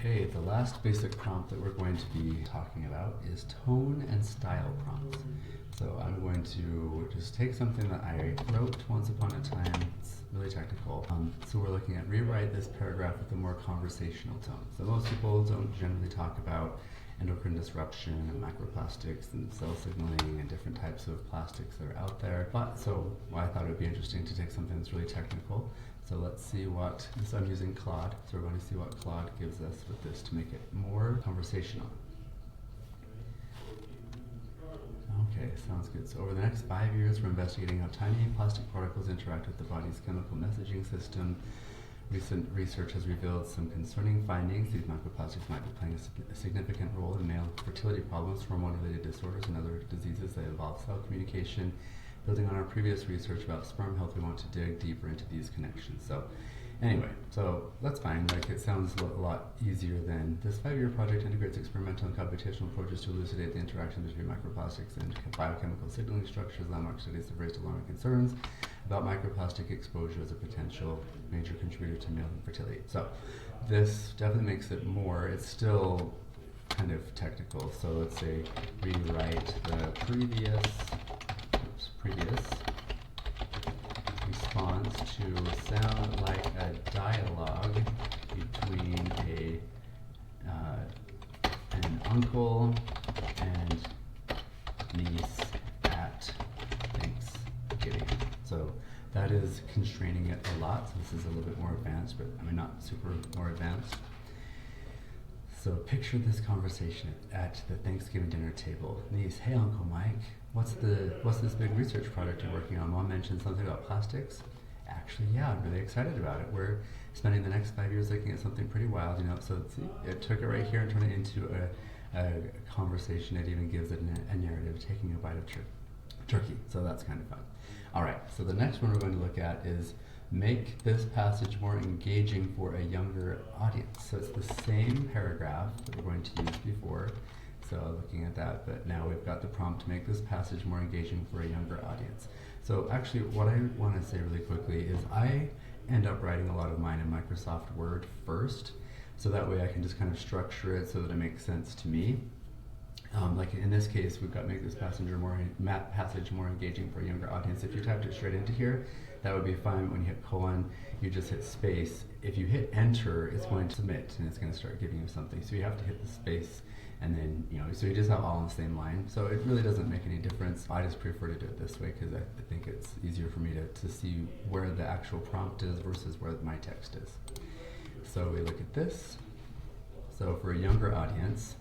Okay, the last basic prompt that we're going to be talking about is tone and style prompts. So I'm going to just take something that I wrote once upon a time. It's really technical. So we're looking at rewrite this paragraph with a more conversational tone. So most people don't generally talk about endocrine disruption and microplastics and cell signaling and different types of plastics that are out there. So I thought it would be interesting to take something that's really technical. So let's see what, so I'm using Claude, so we're going to see what Claude gives us with this to make it more conversational. Okay, sounds good. So over the next 5 years, we're investigating how tiny plastic particles interact with the body's chemical messaging system. Recent research has revealed some concerning findings. These microplastics might be playing a significant role in male fertility problems, hormone-related disorders, and other diseases that involve cell communication. Building on our previous research about sperm health, we want to dig deeper into these connections. So anyway, so that's fine. Like, it sounds a lot easier than this 5-year project integrates experimental and computational approaches to elucidate the interaction between microplastics and biochemical signaling structures. Landmark studies have raised alarming concerns about microplastic exposure as a potential major contributor to male infertility. So this definitely makes it more. It's still kind of technical. So let's say rewrite the previous response to sound like a dialogue between an uncle and niece at Thanksgiving. So that is constraining it a lot. So this is a little bit more advanced, but I mean not super more advanced. So picture this conversation at the Thanksgiving dinner table. Niece, hey Uncle Mike, what's this big research project you're working on? Mom mentioned something about plastics. Actually, yeah, I'm really excited about it. We're spending the next 5 years looking at something pretty wild, you know. So it took it right here and turned it into a conversation. It even gives it a narrative, taking a bite of turkey. So that's kind of fun. All right, so the next one we're going to look at is make this passage more engaging for a younger audience. So it's the same paragraph that we're going to use before. So looking at that, but now we've got the prompt to make this passage more engaging for a younger audience. So actually what I want to say really quickly is I end up writing a lot of mine in Microsoft Word first. So that way I can just kind of structure it so that it makes sense to me. Like in this case, we've got make this passage more engaging for a younger audience. If you typed it straight into here, that would be fine. When you hit colon, you just hit space. If you hit enter, it's going to submit and it's going to start giving you something. So you have to hit the space and then, you know, so you just have all on the same line. So it really doesn't make any difference. I just prefer to do it this way because I think it's easier for me to see where the actual prompt is versus where my text is. So we look at this. So for a younger audience,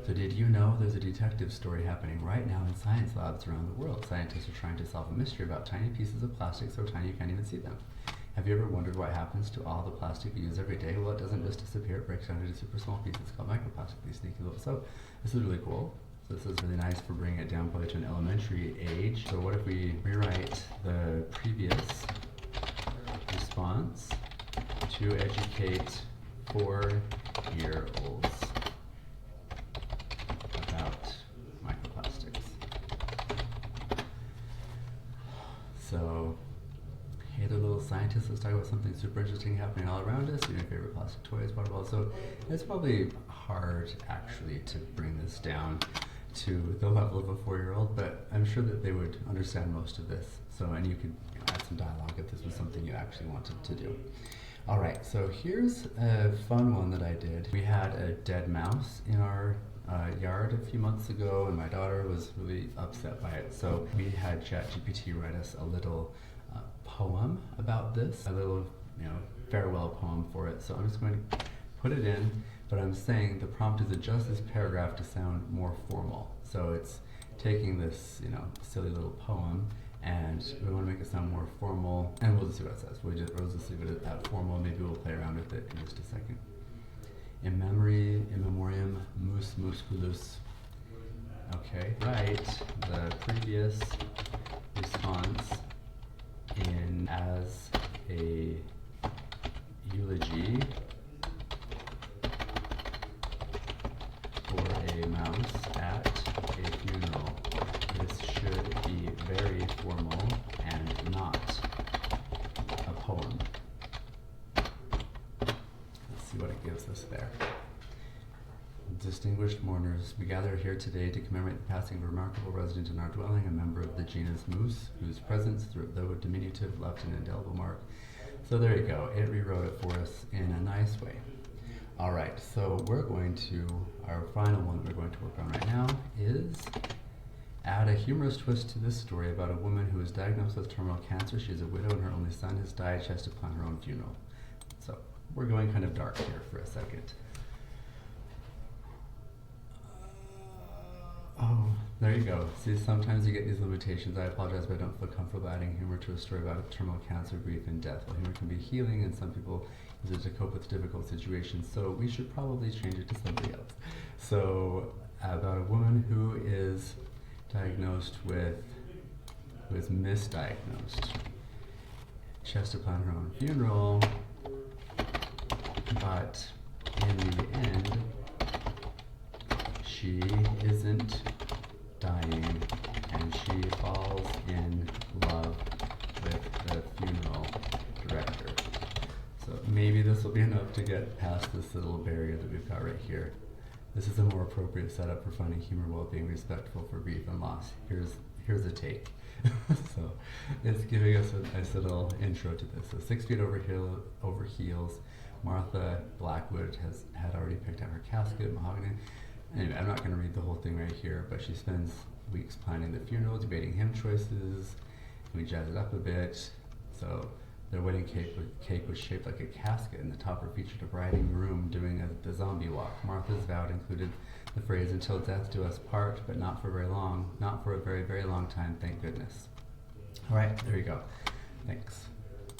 so did you know there's a detective story happening right now in science labs around the world? Scientists are trying to solve a mystery about tiny pieces of plastic so tiny you can't even see them. Have you ever wondered what happens to all the plastic we use every day? Well, it doesn't just disappear, it breaks down into super small pieces called microplastic, these sneaky little. So this is really cool. So this is really nice for bringing it down probably to an elementary age. So what if we rewrite the previous response to educate 4-year-olds about microplastics? So, hey there little scientists, let's talk about something super interesting happening all around us. Your favorite plastic toys, water bottles. So it's probably hard actually to bring this down to the level of a 4-year-old, but I'm sure that they would understand most of this. So, and you could add some dialogue if this was something you actually wanted to do. All right, so here's a fun one that I did. We had a dead mouse in our yard a few months ago, and my daughter was really upset by it. So we had ChatGPT write us a little poem about this, a little, you know, farewell poem for it. So I'm just going to put it in, but I'm saying the prompt is adjust this paragraph to sound more formal. So it's taking this, you know, silly little poem, and we want to make it sound more formal, and we'll just see what it says. We'll just leave it at formal. Maybe we'll play around with it in just a second. In memoriam, mus musculus. Okay, write the previous response in as a eulogy for a mouse at a funeral. This should be very formal and not a poem. Let's see what it gives us there. Distinguished mourners, we gather here today to commemorate the passing of a remarkable resident in our dwelling, a member of the genus Moose, whose presence, though diminutive, left an indelible mark. So there you go. It rewrote it for us in a nice way. All right, so we're going to, our final one that we're going to work on right now is add a humorous twist to this story about a woman who is diagnosed with terminal cancer. She is a widow and her only son has died. She has to plan her own funeral. So we're going kind of dark here for a second. Oh, there you go. See, sometimes you get these limitations. I apologize, but I don't feel comfortable adding humor to a story about terminal cancer, grief, and death. Well, humor can be healing, and some people use it to cope with difficult situations, so we should probably change it to somebody else. So, about a woman who is misdiagnosed. She has to plan her own funeral, but in the end, she isn't dying, and she falls in love with the funeral director. So maybe this will be enough to get past this little barrier that we've got right here. This is a more appropriate setup for funny humor while being respectful for grief and loss. Here's a take. So it's giving us a nice little intro to this. So 6 feet over heels, Martha Blackwood had already picked out her casket, mahogany. Anyway, I'm not going to read the whole thing right here, but she spends weeks planning the funeral, debating hymn choices. We jazz it up a bit. So their wedding cake was shaped like a casket, and the topper featured a bride and groom doing the zombie walk. Martha's vow included the phrase, "Until death do us part," but not for very long, not for a very, very long time, thank goodness. All right, there you go. Thanks.